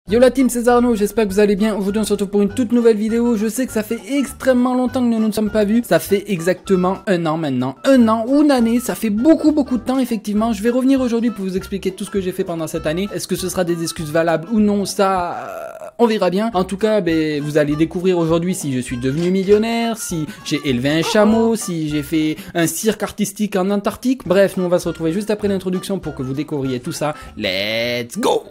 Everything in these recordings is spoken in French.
Yo la team, c'est Arnaud, j'espère que vous allez bien. Aujourd'hui on se retrouve pour une toute nouvelle vidéo. Je sais que ça fait extrêmement longtemps que nous ne nous sommes pas vus. Ça fait exactement un an maintenant. Un an ou une année, ça fait beaucoup de temps effectivement. Je vais revenir aujourd'hui pour vous expliquer tout ce que j'ai fait pendant cette année. Est-ce que ce sera des excuses valables ou non, ça... on verra bien. En tout cas, vous allez découvrir aujourd'hui si je suis devenu millionnaire, si j'ai élevé un chameau, si j'ai fait un cirque artistique en Antarctique. Bref, nous on va se retrouver juste après l'introduction pour que vous découvriez tout ça. Let's go!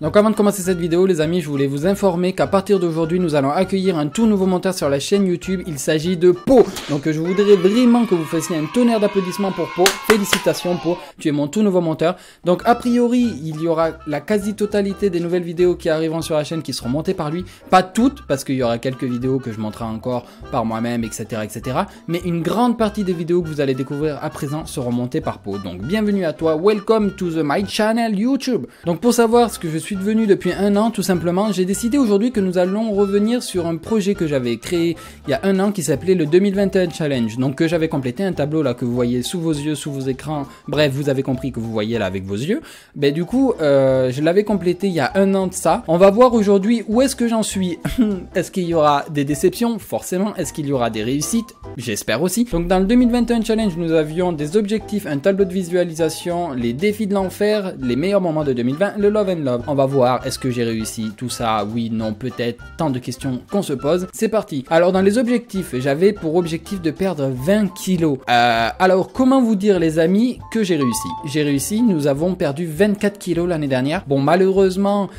Donc avant de commencer cette vidéo les amis, je voulais vous informer qu'à partir d'aujourd'hui nous allons accueillir un tout nouveau monteur sur la chaîne YouTube. Il s'agit de Po. Donc je voudrais vraiment que vous fassiez un tonnerre d'applaudissements pour Po. Félicitations Po, tu es mon tout nouveau monteur. Donc a priori il y aura la quasi-totalité des nouvelles vidéos qui arriveront sur la chaîne qui seront montées par lui. Pas toutes parce qu'il y aura quelques vidéos que je monterai encore par moi-même etc. Mais une grande partie des vidéos que vous allez découvrir à présent seront montées par Po. Donc bienvenue à toi, welcome to my channel YouTube. Donc pour savoir ce que je suis devenu depuis un an, tout simplement, j'ai décidé aujourd'hui que nous allons revenir sur un projet que j'avais créé il y a un an qui s'appelait le 2021 Challenge. Donc que j'avais complété, un tableau là que vous voyez sous vos yeux, sous vos écrans, bref, vous avez compris que vous voyez là avec vos yeux. Du coup, je l'avais complété il y a un an de ça. On va voir aujourd'hui où est-ce que j'en suis. Est-ce qu'il y aura des déceptions? Forcément. Est-ce qu'il y aura des réussites? J'espère aussi. Donc dans le 2021 Challenge, nous avions des objectifs, un tableau de visualisation, les défis de l'enfer, les meilleurs moments de 2020, le Love and Love. On va voir, est-ce que j'ai réussi tout ça? Oui, non, peut-être. Tant de questions qu'on se pose. C'est parti. Alors dans les objectifs, j'avais pour objectif de perdre 20 kilos. Alors comment vous dire les amis que j'ai réussi? J'ai réussi, nous avons perdu 24 kilos l'année dernière. Bon, malheureusement...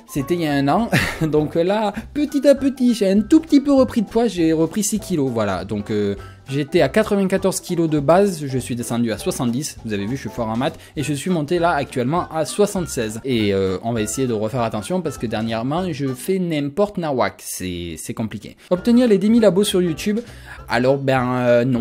c'était il y a un an, donc là, petit à petit, j'ai un tout petit peu repris de poids, j'ai repris 6 kilos, voilà, donc j'étais à 94 kilos de base, je suis descendu à 70, vous avez vu, je suis fort en maths, et je suis monté là actuellement à 76, et on va essayer de refaire attention parce que dernièrement, je fais n'importe nawak, c'est compliqué. Obtenir les 10 000 abos sur YouTube, alors non,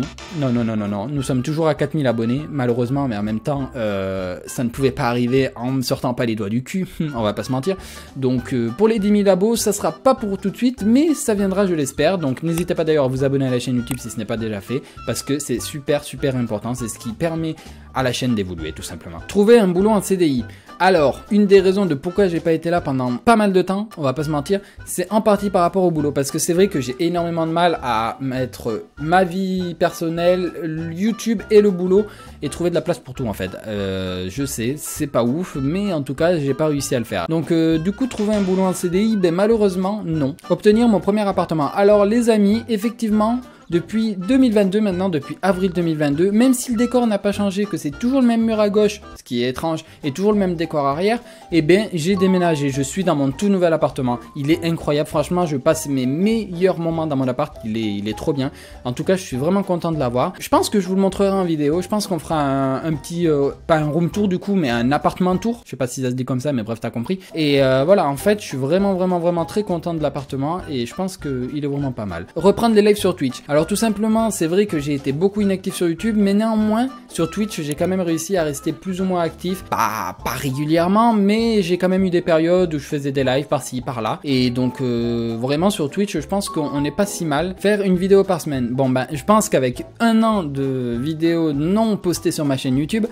nous sommes toujours à 4000 abonnés, malheureusement, mais en même temps, ça ne pouvait pas arriver en me sortant pas les doigts du cul, on va pas se mentir. Donc pour les 10 000 abos, ça sera pas pour tout de suite, mais ça viendra, je l'espère. Donc n'hésitez pas d'ailleurs à vous abonner à la chaîne YouTube si ce n'est pas déjà fait, parce que c'est super important, c'est ce qui permet à la chaîne d'évoluer tout simplement. Trouver un boulot en CDI. Alors, une des raisons de pourquoi j'ai pas été là pendant pas mal de temps, on va pas se mentir, c'est en partie par rapport au boulot, parce que c'est vrai que j'ai énormément de mal à mettre ma vie personnelle, YouTube et le boulot, et trouver de la place pour tout en fait. Je sais, c'est pas ouf, mais en tout cas, j'ai pas réussi à le faire. Donc du coup, trouver un boulot en CDI, malheureusement, non. Obtenir mon premier appartement. Alors les amis, effectivement... depuis 2022 maintenant, depuis avril 2022, même si le décor n'a pas changé, que c'est toujours le même mur à gauche, ce qui est étrange, et toujours le même décor arrière, j'ai déménagé, je suis dans mon tout nouvel appartement. Il est incroyable, franchement, je passe mes meilleurs moments dans mon appart, il est trop bien. En tout cas, je suis vraiment content de l'avoir. Je pense que je vous le montrerai en vidéo, je pense qu'on fera un petit, pas un room tour du coup, mais un appartement tour, je sais pas si ça se dit comme ça, mais bref, t'as compris. Et voilà, en fait, je suis vraiment très content de l'appartement, et je pense qu'il est vraiment pas mal. Reprendre les lives sur Twitch. Alors tout simplement, c'est vrai que j'ai été beaucoup inactif sur YouTube, mais néanmoins, sur Twitch, j'ai quand même réussi à rester plus ou moins actif. Pas régulièrement, mais j'ai quand même eu des périodes où je faisais des lives par-ci, par-là. Et donc, vraiment sur Twitch, je pense qu'on n'est pas si mal. Faire une vidéo par semaine. Bon, je pense qu'avec un an de vidéos non postées sur ma chaîne YouTube,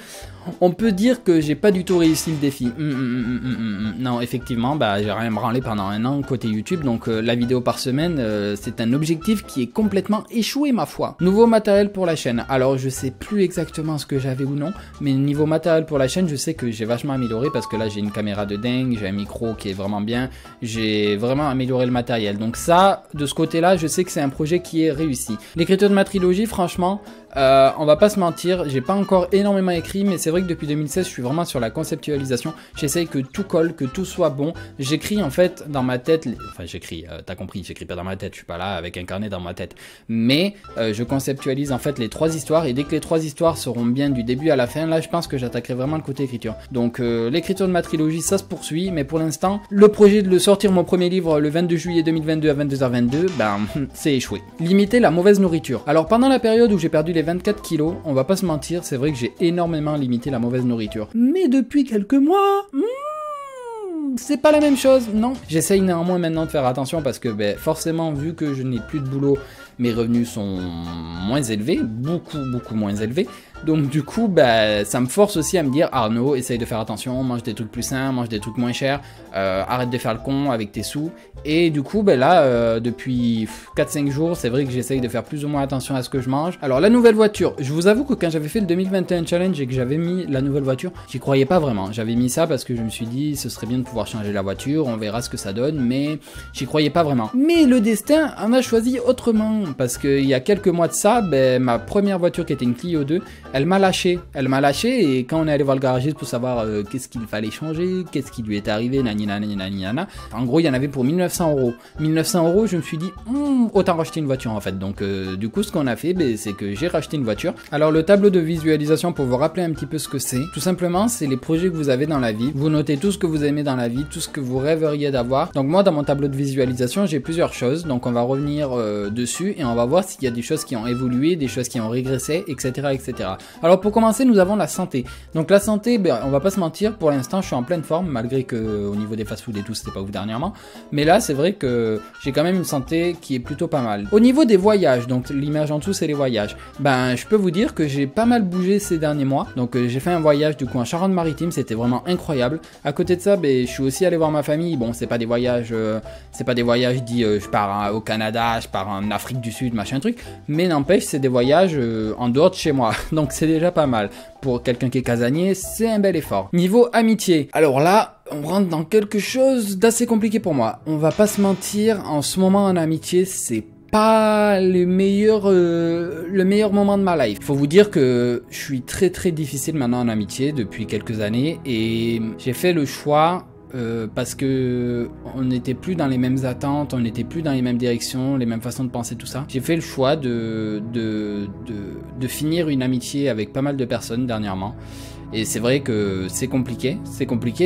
on peut dire que j'ai pas du tout réussi le défi. Non, effectivement, j'ai rien branlé pendant un an côté YouTube, donc la vidéo par semaine, c'est un objectif qui est complètement échoué ma foi. Nouveau matériel pour la chaîne. Alors je sais plus exactement ce que j'avais ou non, mais niveau matériel pour la chaîne, je sais que j'ai vachement amélioré parce que là j'ai une caméra de dingue, j'ai un micro qui est vraiment bien, j'ai vraiment amélioré le matériel. Donc ça, de ce côté-là, je sais que c'est un projet qui est réussi. L'écriture de ma trilogie, franchement, on va pas se mentir, j'ai pas encore énormément écrit, mais c'est vrai que depuis 2016 je suis vraiment sur la conceptualisation, j'essaye que tout colle, que tout soit bon, j'écris en fait dans ma tête, enfin j'écris, t'as compris, j'écris pas dans ma tête, je suis pas là avec un carnet dans ma tête, mais je conceptualise en fait les 3 histoires, et dès que les 3 histoires seront bien du début à la fin, là je pense que j'attaquerai vraiment le côté écriture. Donc l'écriture de ma trilogie, ça se poursuit, mais pour l'instant, le projet de sortir mon premier livre le 22 juillet 2022 à 22h22, c'est échoué. Limiter la mauvaise nourriture. Alors pendant la période où j'ai perdu les 24 kilos, on va pas se mentir, c'est vrai que j'ai énormément limité la mauvaise nourriture. Mais depuis quelques mois, c'est pas la même chose, non. J'essaye néanmoins maintenant de faire attention parce que forcément, vu que je n'ai plus de boulot, mes revenus sont moins élevés, beaucoup moins élevés. Donc du coup, bah, ça me force aussi à me dire, Arnaud, essaye de faire attention, mange des trucs plus sains, mange des trucs moins chers, arrête de faire le con avec tes sous. Et du coup, bah, là, depuis 4-5 jours, c'est vrai que j'essaye de faire plus ou moins attention à ce que je mange. Alors la nouvelle voiture, je vous avoue que quand j'avais fait le 2021 challenge et que j'avais mis la nouvelle voiture, j'y croyais pas vraiment. J'avais mis ça parce que je me suis dit, ce serait bien de pouvoir changer la voiture, on verra ce que ça donne, mais j'y croyais pas vraiment. Mais le destin en a choisi autrement, parce qu'il y a quelques mois de ça, ben, ma première voiture qui était une Clio 2, elle m'a lâché. Elle m'a lâché et quand on est allé voir le garagiste pour savoir qu'est-ce qu'il fallait changer, qu'est-ce qui lui est arrivé, nani, en gros il y en avait pour 1900 €. 1900 €, je me suis dit, autant racheter une voiture en fait. Donc du coup ce qu'on a fait, ben, c'est que j'ai racheté une voiture. Alors le tableau de visualisation, pour vous rappeler un petit peu ce que c'est, tout simplement c'est les projets que vous avez dans la vie. Vous notez tout ce que vous aimez dans la vie, tout ce que vous rêveriez d'avoir. Donc moi dans mon tableau de visualisation j'ai plusieurs choses, donc on va revenir dessus et on va voir s'il y a des choses qui ont évolué, des choses qui ont régressé, etc., etc. Alors pour commencer, nous avons la santé. Donc la santé, ben, on va pas se mentir, pour l'instant je suis en pleine forme, malgré que au niveau des fast-food et tout c'était pas ouf dernièrement, mais là c'est vrai que j'ai quand même une santé qui est plutôt pas mal. Au niveau des voyages, donc l'image en dessous c'est les voyages, ben je peux vous dire que j'ai pas mal bougé ces derniers mois. Donc j'ai fait un voyage du coup en Charente-Maritime, c'était vraiment incroyable. À côté de ça, ben, je suis aussi allé voir ma famille. Bon, c'est pas des voyages dits je pars au Canada, je pars en Afrique du Sud, machin truc, mais n'empêche c'est des voyages en dehors de chez moi, donc c'est déjà pas mal. Pour quelqu'un qui est casanier, c'est un bel effort. Niveau amitié, alors là, on rentre dans quelque chose d'assez compliqué pour moi. On va pas se mentir, en ce moment en amitié, c'est pas le meilleur moment de ma life. Faut vous dire que je suis très difficile maintenant en amitié depuis quelques années et j'ai fait le choix parce que on n'était plus dans les mêmes attentes, on n'était plus dans les mêmes directions, les mêmes façons de penser, tout ça. J'ai fait le choix de finir une amitié avec pas mal de personnes dernièrement. Et c'est vrai que c'est compliqué,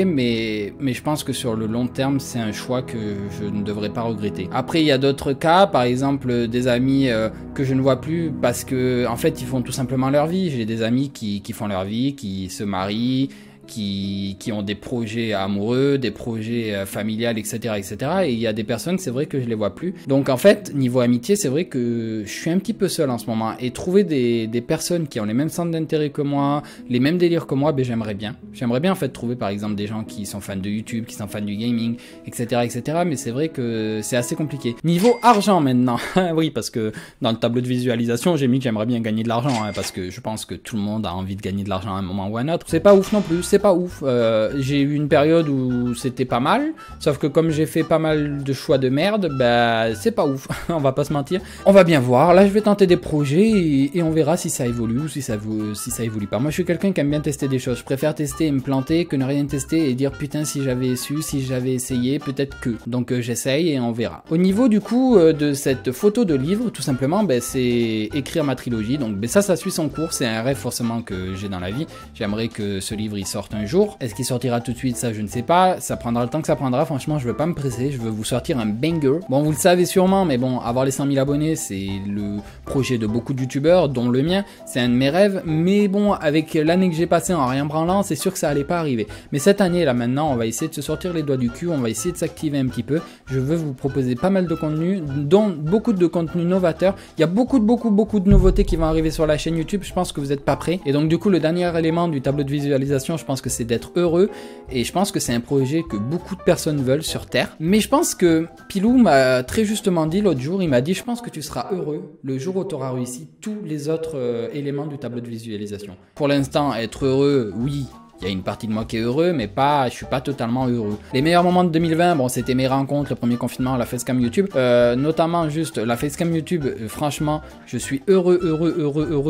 mais je pense que sur le long terme, c'est un choix que je ne devrais pas regretter. Après, il y a d'autres cas, par exemple des amis que je ne vois plus parce que en fait, ils font tout simplement leur vie. J'ai des amis qui font leur vie, qui se marient, qui ont des projets amoureux, des projets familiales, etc., etc. Et il y a des personnes, c'est vrai que je les vois plus. Donc en fait, niveau amitié, c'est vrai que je suis un petit peu seul en ce moment. Et trouver des personnes qui ont les mêmes centres d'intérêt que moi, les mêmes délires que moi, ben j'aimerais bien. J'aimerais bien en fait trouver par exemple des gens qui sont fans de YouTube, qui sont fans du gaming, etc., etc. Mais c'est vrai que c'est assez compliqué. Niveau argent maintenant, oui, parce que dans le tableau de visualisation, j'ai mis que j'aimerais bien gagner de l'argent, hein, parce que je pense que tout le monde a envie de gagner de l'argent à un moment ou à un autre. C'est pas ouf non plus. C'est pas ouf. J'ai eu une période où c'était pas mal, sauf que comme j'ai fait pas mal de choix de merde, bah c'est pas ouf. On va pas se mentir. On va bien voir. Là, je vais tenter des projets et on verra si ça évolue ou si ça évolue pas. Moi, je suis quelqu'un qui aime bien tester des choses. Je préfère tester et me planter que ne rien tester et dire putain si j'avais su, si j'avais essayé, peut-être que. Donc j'essaye et on verra. Au niveau du coup de cette photo de livre, tout simplement, bah, c'est écrire ma trilogie. Donc bah, ça suit son cours. C'est un rêve forcément que j'ai dans la vie. J'aimerais que ce livre il sorte un jour. Est-ce qu'il sortira tout de suite? Ça je ne sais pas, ça prendra le temps que ça prendra. Franchement je veux pas me presser, je veux vous sortir un banger. Bon, vous le savez sûrement, mais bon, avoir les 100 000 abonnés c'est le projet de beaucoup de youtubeurs, dont le mien. C'est un de mes rêves, mais bon, avec l'année que j'ai passée en rien branlant, c'est sûr que ça allait pas arriver. Mais cette année là maintenant, on va essayer de se sortir les doigts du cul, on va essayer de s'activer un petit peu. Je veux vous proposer pas mal de contenu, dont beaucoup de contenu novateur. Il y a beaucoup de nouveautés qui vont arriver sur la chaîne YouTube, je pense que vous n'êtes pas prêts. Et donc du coup le dernier élément du tableau de visualisation, je pense que c'est d'être heureux, et je pense que c'est un projet que beaucoup de personnes veulent sur Terre. Mais je pense que Pilou m'a très justement dit l'autre jour, il m'a dit je pense que tu seras heureux le jour où tu auras réussi tous les autres éléments du tableau de visualisation. Pour l'instant, être heureux, oui, il y a une partie de moi qui est heureux, mais je suis pas totalement heureux. Les meilleurs moments de 2020, bon, c'était mes rencontres, le premier confinement, la facecam YouTube, notamment juste la facecam YouTube, franchement, je suis heureux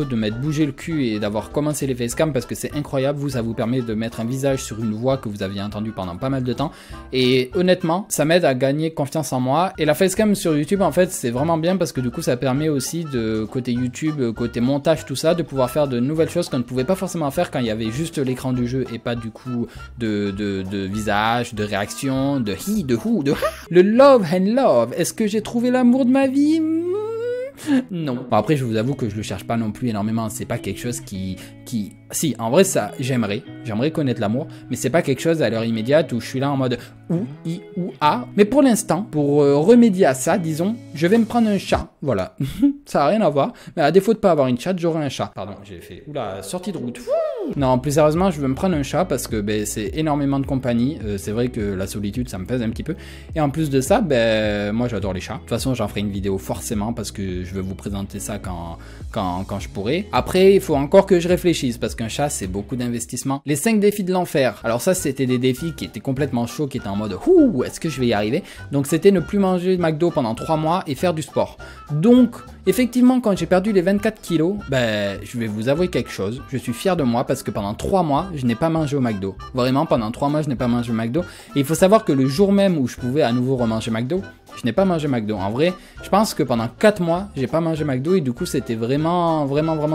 de m'être bougé le cul et d'avoir commencé les facecam parce que c'est incroyable, ça vous permet de mettre un visage sur une voix que vous aviez entendue pendant pas mal de temps, et honnêtement, ça m'aide à gagner confiance en moi, et la facecam sur YouTube, en fait, c'est vraiment bien parce que du coup, ça permet aussi de, côté YouTube, côté montage, tout ça, de pouvoir faire de nouvelles choses qu'on ne pouvait pas forcément faire quand il y avait juste l'écran du jeu et pas du coup de visage, de réaction, de hi, de who, de ha. Le love and love, est-ce que j'ai trouvé l'amour de ma vie? Non. Bon, après je vous avoue que je le cherche pas non plus énormément, c'est pas quelque chose qui qui... Si, en vrai, ça, j'aimerais connaître l'amour, mais c'est pas quelque chose à l'heure immédiate où je suis là en mode ou, i, ou, a. Mais pour l'instant, pour remédier à ça, disons, je vais me prendre un chat, voilà. Ça n'a rien à voir, mais à défaut de pas avoir une chatte, j'aurai un chat. Pardon, j'ai fait, oula, sortie de route. Non, plus sérieusement, je veux me prendre un chat parce que ben, c'est énormément de compagnie. C'est vrai que la solitude, ça me pèse un petit peu. Et en plus de ça, ben, moi j'adore les chats. De toute façon, j'en ferai une vidéo forcément parce que je vais vous présenter ça quand je pourrai. Après, il faut encore que je réfléchisse parce qu'un chat, c'est beaucoup d'investissement. Les 5 défis de l'enfer. Alors ça, c'était des défis qui étaient complètement chauds, qui étaient en mode ouh, est-ce que je vais y arriver? Donc c'était ne plus manger de McDo pendant 3 mois et faire du sport. Donc, effectivement, quand j'ai perdu les 24 kilos, ben, je vais vous avouer quelque chose. Je suis fier de moi parce que pendant 3 mois, je n'ai pas mangé au McDo. Vraiment, pendant 3 mois, je n'ai pas mangé au McDo. Et il faut savoir que le jour même où je pouvais à nouveau remanger McDo, je n'ai pas mangé McDo. En vrai, je pense que pendant 4 mois, j'ai pas mangé McDo et du coup, c'était vraiment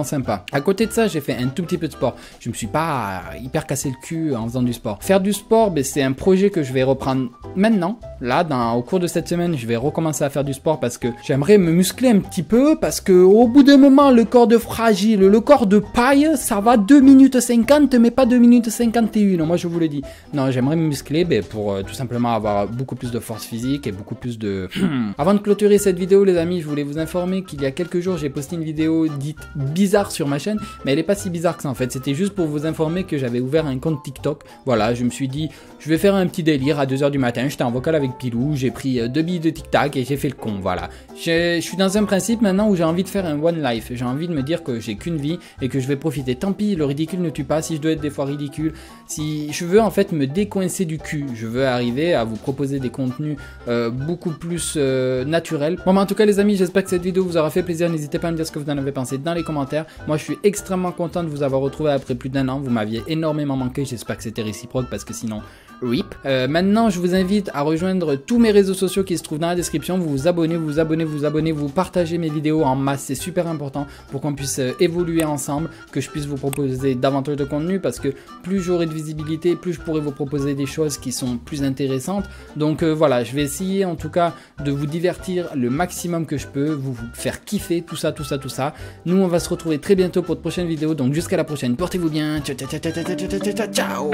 sympa. À côté de ça, j'ai fait un tout petit peu de sport. Je me suis pas hyper cassé le cul en faisant du sport. Faire du sport, ben, c'est un projet que je vais reprendre maintenant. Là, au cours de cette semaine, je vais recommencer à faire du sport parce que j'aimerais me muscler un petit peu parce que au bout d'un moment, le corps de fragile, le corps de paille, ça va 2 minutes 50, mais pas 2 minutes 51. Moi, je vous le dis. Non, j'aimerais me muscler ben, pour tout simplement avoir beaucoup plus de force physique et beaucoup plus de... Avant de clôturer cette vidéo, les amis, je voulais vous informer qu'il y a quelques jours, j'ai posté une vidéo dite bizarre sur ma chaîne, mais elle est pas si bizarre que ça en fait. C'était juste pour vous informer que j'avais ouvert un compte TikTok. Voilà, je me suis dit, je vais faire un petit délire à 2 h du matin. J'étais en vocal avec Pilou, j'ai pris 2 billes de tic-tac et j'ai fait le con. Voilà. Je suis dans un principe maintenant où j'ai envie de faire un one life. J'ai envie de me dire que j'ai qu'une vie et que je vais profiter. Tant pis, le ridicule ne tue pas. Si je dois être des fois ridicule, si je veux en fait me décoincer du cul, je veux arriver à vous proposer des contenus beaucoup plus naturels. Bon, mais en tout cas, les amis, j'espère que cette vidéo vous aura fait plaisir. N'hésitez pas à me dire ce que vous en avez pensé dans les commentaires. Moi, je suis extrêmement content de vous avoir retrouvé après plus d'1 an. Vous m'aviez énormément manqué. J'espère que c'était réciproque parce que sinon, RIP. Maintenant, je vous invite à rejoindre tous mes réseaux sociaux qui se trouvent dans la description. Vous vous abonnez, vous partagez mes vidéos en masse. C'est super important pour qu'on puisse évoluer ensemble, que je puisse vous proposer davantage de contenu parce que plus j'aurai de visibilité, plus je pourrai vous proposer des choses qui sont plus intéressantes. Donc voilà, je vais essayer en tout cas de vous divertir le maximum que je peux, vous faire kiffer, tout ça. Nous, on va se retrouver très bientôt pour de prochaines vidéos. Donc jusqu'à la prochaine, portez-vous bien. Ciao.